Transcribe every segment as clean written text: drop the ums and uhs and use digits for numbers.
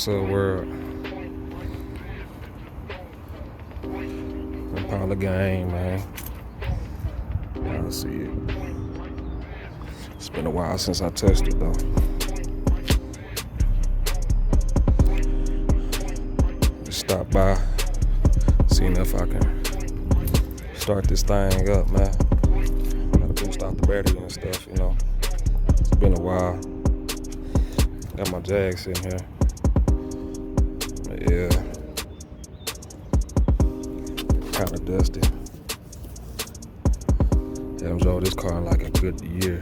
What's up, world? Impala gang, man. Y'all see it. It's been a while since I touched it, though. Just stop by, seeing if I can start this thing up, man. Gotta boost out the battery and stuff, you know. It's been a while. Got my Jag sitting here. But yeah. Kinda dusty. Haven't drove this car in like a good year.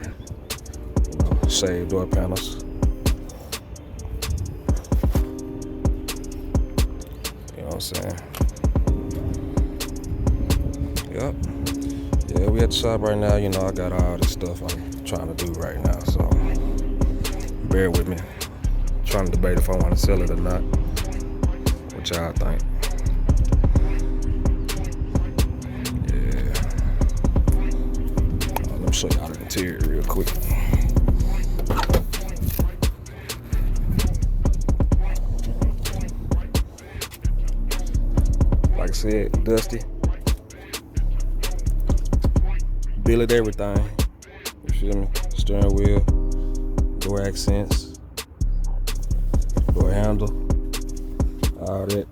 You know, shaved door panels. You know what I'm saying? Yep. Yeah, we at the shop right now. You know, I got all this stuff I'm trying to do right now, so bear with me. Trying to debate if I want to sell it or not. What y'all think? Let me show y'all the interior real quick. Like I said, dusty. Billet everything. You feel me? Steering wheel, door accents, door handle, all that.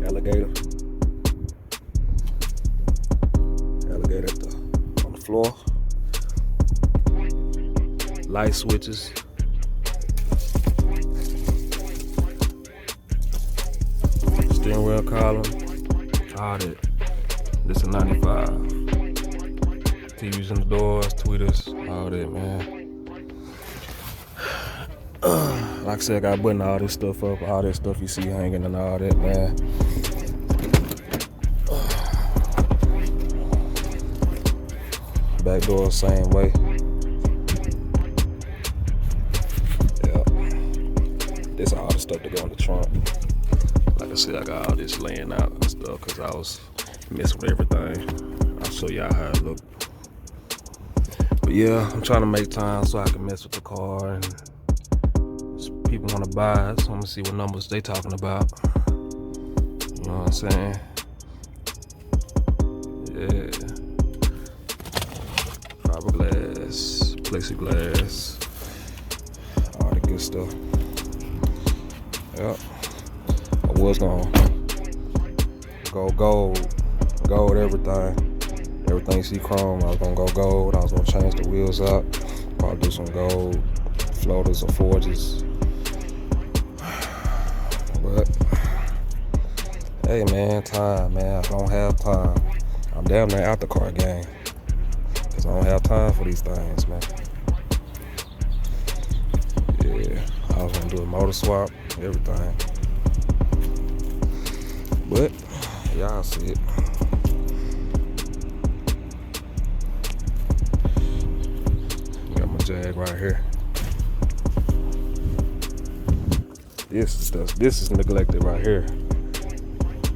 Alligator. On the floor. Light switches. Steering wheel column. All that. This is a 95. TVs in the doors, tweeters, all that, man. Like I said, I got button all this stuff up, all that stuff you see hanging and all that, man. Back door, same way. Yeah. This all the stuff that go in the trunk. Like I said, I got all this laying out and stuff because I was messing with everything. I'll show y'all how it look. But yeah, I'm trying to make time so I can mess with the car and people want to buy it. So I'm gonna see what numbers they talking about. You know what I'm saying? Yeah. Fiberglass, plexiglass, all the good stuff. Yep. I was gonna go gold everything. Everything you see chrome, I was gonna go gold. I was gonna change the wheels out, probably do some gold floaters or forges. But hey man, time, man. I don't have time. I'm damn near out the car game. Cause I don't have time for these things, man. Yeah, I was gonna do a motor swap, everything. But y'all see it. Got my Jag right here. This is neglected right here.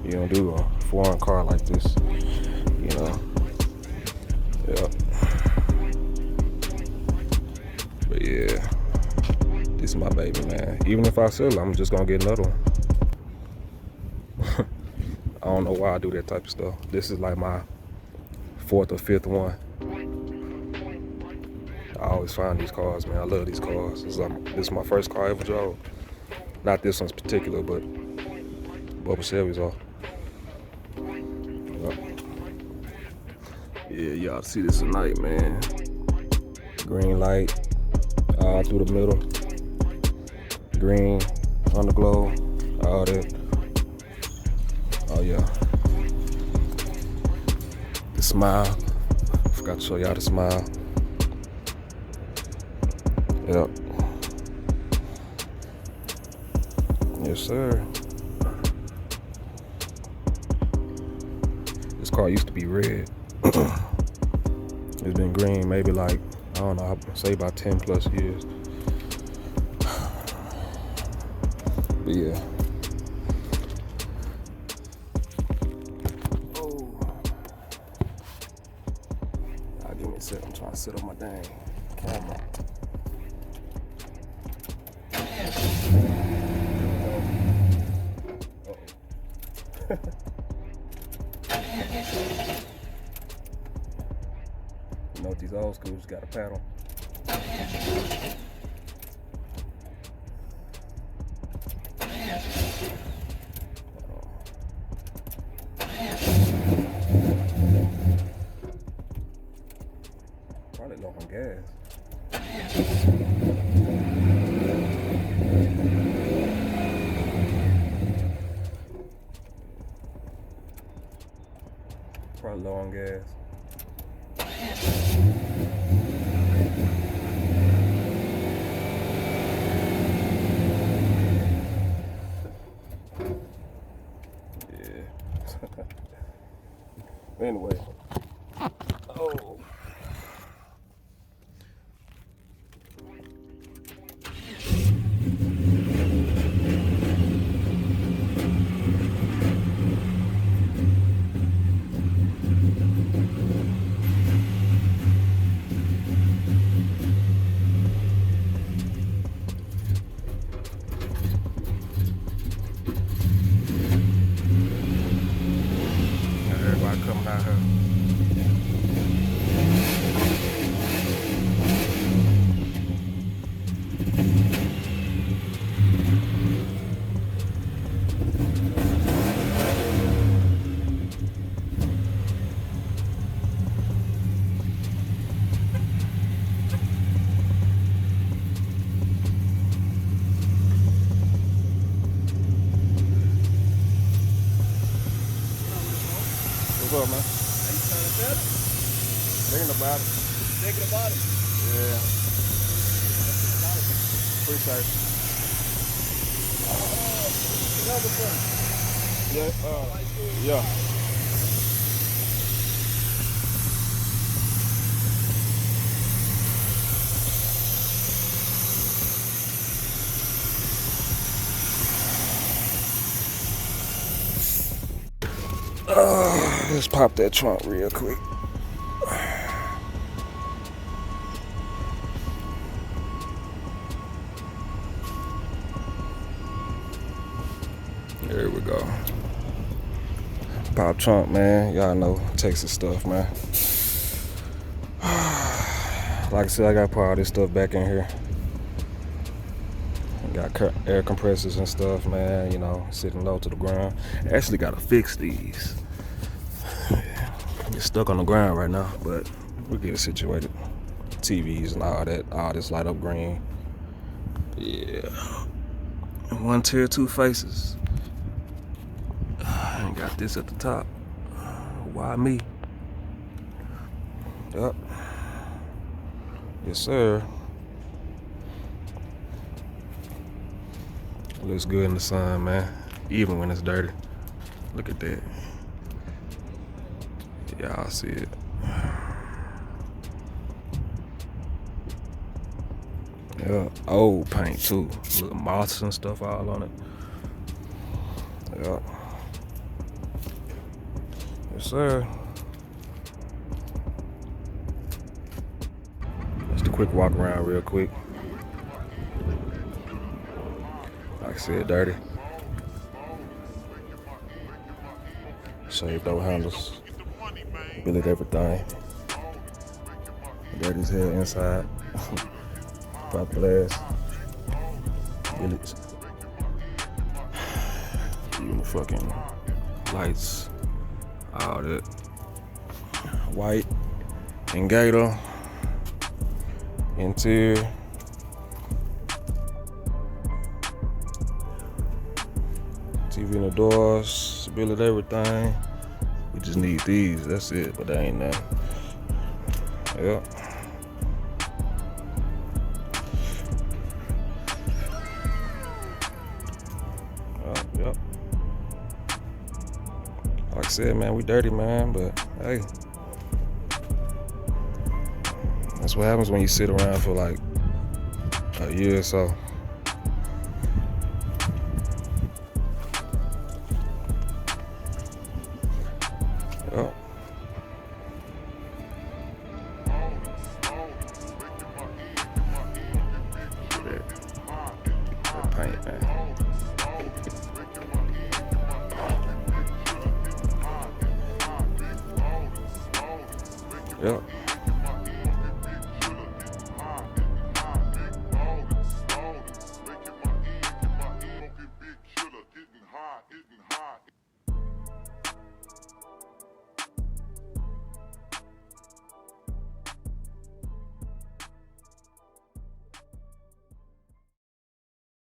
You don't do a foreign car like this, you know. Yep. But yeah, this is my baby, man. Even if I sell it, I'm just gonna get another one. I don't know why I do that type of stuff. This is like my 4th or 5th one. I always find these cars, man. I love these cars. This is my first car I ever drove. Not this one's particular, but Bubble Chevys are. Yeah, y'all see this tonight, man. Green light all through the middle. Green underglow, all that. Oh yeah. The smile. Forgot to show y'all the smile. Yep. Yes, sir. This car used to be red. It's been green maybe like, I don't know, I'd say about 10 plus years. But yeah. Oh. Give me a sec, I'm trying to set up my dang camera. You know, these old schools got a paddle. Probably low on gas. Probably low on gas. Anyway, oh, everybody coming out here. What's up, man? Are you trying to set it? Thinking about it. Thinking about it? Yeah. Appreciate it. Number one. Yeah, yeah. Let's pop that trunk real quick. There we go. Pop trunk, man. Y'all know Texas stuff, man. Like I said, I got to put all this stuff back in here. Got air compressors and stuff, man. You know, sitting low to the ground. Actually got to fix these. It's stuck on the ground right now, but we'll get it situated. TVs and all that, all this light up green. Yeah. One tier, two faces. And got this at the top. Why me? Yep. Yes, sir. Looks good in the sun, man. Even when it's dirty. Look at that. Y'all see it. Yeah, old paint too. Little moths and stuff all on it. Yeah. Yes, sir. Just a quick walk around real quick. Like I said, dirty. Shaved door handles. Billet everything. Dirty as hell inside. Pop glass. Billets. Even the fucking lights. All that. White. And gator. Interior. TV in the doors. Billet everything. We just need these, that's it, but that ain't nothing. Yep. Yep. Like I said, man, we dirty, man, but hey. That's what happens when you sit around for like a year or so. Yep. That paint, man. Yeah.